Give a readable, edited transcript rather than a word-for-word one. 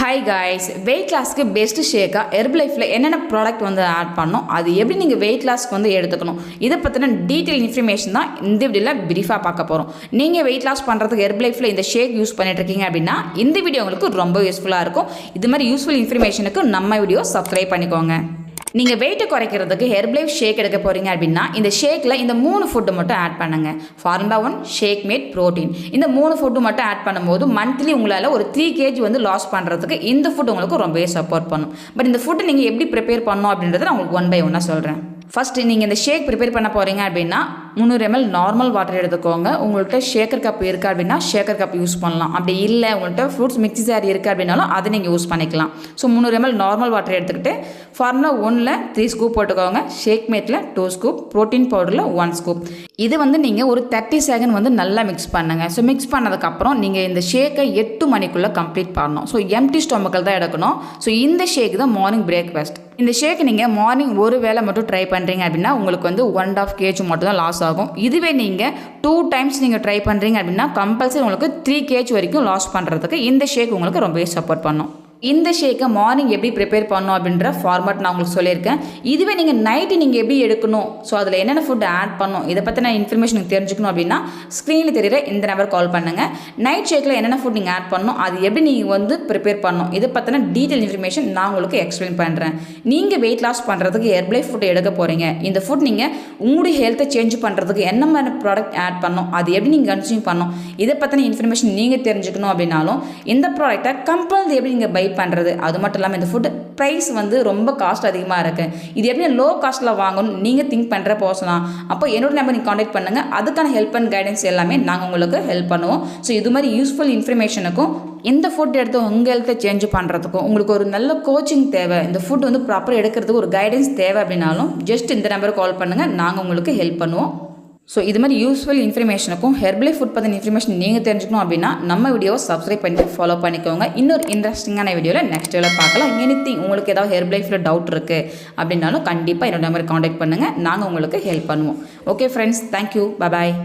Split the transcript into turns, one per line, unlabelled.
Hi guys, wait லாஸ்க்கு best ஷேக்காக ஹெர்பலைஃப்பில் என்னென்ன product வந்து add பண்ணணும், அது எப்படி நீங்கள் வெயிட் லாஸ்க்கு வந்து எடுத்துக்கணும், இதை பற்றின டீட்டெயில் இன்ஃபர்மேஷன் தான் இந்த வீடியோவில் பிரீஃபாக பார்க்க போகிறோம். நீங்கள் வெயிட் லாஸ் பண்ணுறதுக்கு ஹெர்பலைஃப்பில் இந்த ஷேக் யூஸ் பண்ணிட்டு இருக்கீங்க அப்படின்னா இந்த வீடியோ உங்களுக்கு ரொம்ப யூஸ்ஃபுல்லாக இருக்கும். இது மாதிரி யூஸ்ஃபுல் இன்ஃபர்மேஷனுக்கு நம்ம வீடியோ சப்ஸ்கிரைப் பண்ணிக்கோங்க. நீங்கள் வெயிட்டை குறைக்கிறதுக்கு ஹெர்பலைஃப் ஷேக் எடுக்க போகிறீங்க அப்படின்னா இந்த ஷேக்கில் இந்த 3 ஃபுட்டு மட்டும் ஆட் பண்ணுங்கள். Formula 1, shake mate, protein. இந்த 3 ஃபுட்டு மட்டும் ஆட் பண்ணும்போது மந்த்லி உங்களால் ஒரு 3 kg வந்து லாஸ் பண்ணுறதுக்கு இந்த ஃபுட் உங்களுக்கு ரொம்பவே சப்போர்ட் பண்ணும். பட் இந்த ஃபுட்டு நீங்கள் எப்படி ப்ரிப்பேர் பண்ணணும் அப்படின்றத நான் உங்களுக்கு 1 by 1 சொல்கிறேன். ஃபஸ்ட்டு நீங்கள் இந்த ஷேக் ப்ரிப்பேர் பண்ண போகிறீங்க அப்படின்னா 300 ml நார்மல் வாட்டர் எடுத்துக்கோங்க. உங்கள்கிட்ட ஷேக்கர் கப் இருக்குது அப்படின்னா ஷேக்கர் கப் யூஸ் பண்ணலாம். அப்படி இல்லை உங்கள்கிட்ட ஃப்ரூட்ஸ் மிக்ஸி ஜார் இருக்குது அப்படின்னாலும் அதை நீங்கள் யூஸ் பண்ணிக்கலாம். ஸோ 300 ml நார்மல் வாட்டர் எடுத்துக்கிட்டு ஃபார்முலா 1ல் 3 ஸ்கூப் போட்டுக்கோங்க, ஷேக் மேட்டில் 2 ஸ்கூப், ப்ரோட்டீன் பவுடரில் 1 ஸ்கூப். இது வந்து நீங்கள் ஒரு 30 செகண்ட் வந்து நல்லா மிக்ஸ் பண்ணுங்கள். ஸோ மிக்ஸ் பண்ணதுக்கப்புறம் நீங்கள் இந்த ஷேக்கை 8 மணிக்குள்ளே கம்ப்ளீட் பண்ணணும். ஸோ எம்டி ஸ்டொமக்கில் தான் எடுக்கணும். ஸோ இந்த ஷேக் தான் மார்னிங் பிரேக்ஃபாஸ்ட். இந்த ஷேக் நீங்கள் மார்னிங் ஒரு வேளை மட்டும் ட்ரை பண்ணுறீங்க அப்படின்னா உங்களுக்கு வந்து 1.5 kg மட்டும் தான் லாஸ் ஆகும். இதுவே நீங்கள் 2 times நீங்கள் ட்ரை பண்ணுறீங்க அப்படின்னா கம்பல்சரி உங்களுக்கு 3 kg வரைக்கும் லாஸ் பண்ணுறதுக்கு இந்த ஷேக் உங்களுக்கு ரொம்பவே சப்போர்ட் பண்ணும். இந்த ஷேக்கை மார்னிங் எப்படி ப்ரிப்பேர் பண்ணணும் அப்படின்ற ஃபார்மேட் நான் உங்களுக்கு சொல்லியிருக்கேன். இதுவே நீங்கள் நைட்டு நீங்கள் எப்படி எடுக்கணும், ஸோ அதில் என்னென்ன ஃபுட் ஆட் பண்ணணும், இதை பற்றின இன்ஃபர்மேஷன் தெரிஞ்சுக்கணும் அப்படின்னா ஸ்க்ரீனில் தெரியுற இந்த நம்பர் கால் பண்ணுங்கள். நைட் ஷேக்கில் என்னென்ன ஃபுட் நீங்கள் ஆட் பண்ணணும், அது எப்படி நீங்கள் வந்து ப்ரிப்பேர் பண்ணணும், இதை பற்றின டீட்டெயில் இன்ஃபர்மேஷன் நான் உங்களுக்கு எக்ஸ்பிளைன் பண்ணுறேன். நீங்கள் வெயிட் லாஸ் பண்ணுறதுக்கு ஹெர்பலைஃப் ஃபுட் எடுக்க போகிறீங்க. இந்த ஃபுட் நீங்கள் உங்களுடைய ஹெல்த்தை சேஞ்ச் பண்ணுறதுக்கு என்ன மாதிரி ப்ராடக்ட் ஆட் பண்ணணும், அது எப்படி நீங்கள் கன்சியூம் பண்ணணும், இதை பற்றின இன்ஃபர்மேஷன் நீங்கள் தெரிஞ்சுக்கணும் அப்படின்னாலும் இந்த ப்ராடக்ட்டை கம்பல்சரி எப்படி நீங்கள் பை பண்ணுறது. அது மட்டும் இல்லாமல் இந்த ஃபுட் ப்ரைஸ் வந்து ரொம்ப காஸ்ட் அதிகமாக இருக்குது. இது எப்படி லோ காஸ்ட்டில் வாங்கணும் நீங்கள் திங்க் பண்ணுற போசலாம். அப்போ என்னோட நம்பர் நீங்கள் காண்டாக்ட் பண்ணுங்கள். அதுக்கான ஹெல்ப் அண்ட் கைடன்ஸ் எல்லாமே நாங்கள் உங்களுக்கு ஹெல்ப் பண்ணுவோம். ஸோ இது மாதிரி யூஸ்ஃபுல் இன்ஃபர்மேஷனுக்கும் இந்த ஃபுட் எடுத்து உங்கள் ஹெல்த்தை சேஞ்ச் பண்ணுறதுக்கும் உங்களுக்கு ஒரு நல்ல கோச்சிங் தேவை, இந்த ஃபுட் வந்து ப்ராப்பராக எடுக்கிறதுக்கு ஒரு கைடன்ஸ் தேவை அப்படின்னாலும் ஜஸ்ட் இந்த நம்பருக்கு கால் பண்ணுங்கள். நாங்கள் உங்களுக்கு ஹெல்ப் பண்ணுவோம். ஸோ இது மாதிரி யூஸ்ஃபுல் இன்ஃபர்மேஷனுக்கும் ஹெர்பலைஃப் ஃபுட் பற்றின இன்ஃபர்மேஷன் நீங்கள் தெரிஞ்சுக்கணும் அப்படின்னா நம்ம வீடியோவை சப்ஸ்கிரைப் பண்ணிட்டு ஃபாலோ பண்ணிக்கோங்க. இன்னொரு இன்ட்ரெஸ்டிங்கான வீடியோவில் நெக்ஸ்ட் வீடியோவில் பார்க்கலாம். எனிதிங் உங்களுக்கு ஏதாவது ஹெர்பலைஃபில் டவுட் இருக்குது அப்படின்னாலும் கண்டிப்பாக என்னோட நம்பருக்கு காண்டாக்ட் பண்ணுங்கள். நாங்கள் உங்களுக்கு ஹெல்ப் பண்ணுவோம். ஓகே ஃப்ரெண்ட்ஸ், தேங்க்யூ, பாய்.